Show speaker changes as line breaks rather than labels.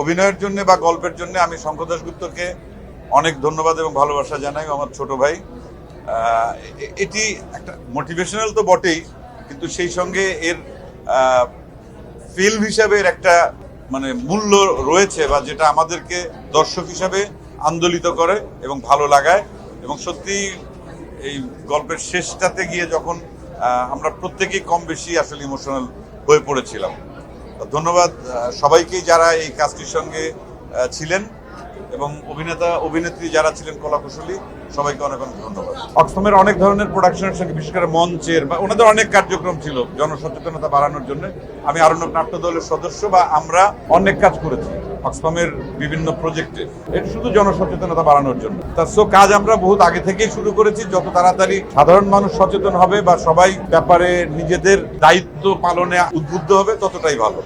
অভিনয়ের জন্য বা গল্পের জন্য আমি শঙ্কর দাশগুপ্তকে অনেক ধন্যবাদ এবং ভালোবাসা জানাই, আমার ছোট ভাই। এটি একটা মোটিভেশনাল তো বটেই, কিন্তু সেই সঙ্গে এর ফিল্ম হিসাবে এর একটা মানে মূল্য রয়েছে, বা যেটা আমাদেরকে দর্শক হিসাবে আন্দোলিত করে এবং ভালো লাগায়। এবং সত্যি এই গল্পের শেষটাতে গিয়ে যখন আমরা প্রত্যেকেই কম বেশি আসলে ইমোশনাল হয়ে পড়েছিলাম। ধন্যবাদ সবাইকেই যারা এই কাজটির সঙ্গে ছিলেন, এবং অভিনেতা অভিনেত্রী যারা ছিলেন, কলাকুশলী, সবাইকে অনেক অনেক ধন্যবাদ। অক্সফামের অনেক ধরনের প্রোডাকশনের সঙ্গে, বিশেষ করে মঞ্চের বা ওনাদের অনেক কার্যক্রম ছিল জনসচেতনতা বাড়ানোর জন্য। আমি আরণ্যক নাট্য দলের সদস্য, বা আমরা অনেক কাজ করেছি অক্সফামের বিভিন্ন প্রজেক্টে, এটা শুধু জনসচেতনতা বাড়ানোর জন্য। সো কাজ আমরা বহুত আগে থেকেই শুরু করেছি। যত তাড়াতাড়ি সাধারণ মানুষ সচেতন হবে বা সবাই ব্যাপারে নিজেদের দায়িত্ব পালনে উদ্বুদ্ধ হবে, ততটাই ভালো।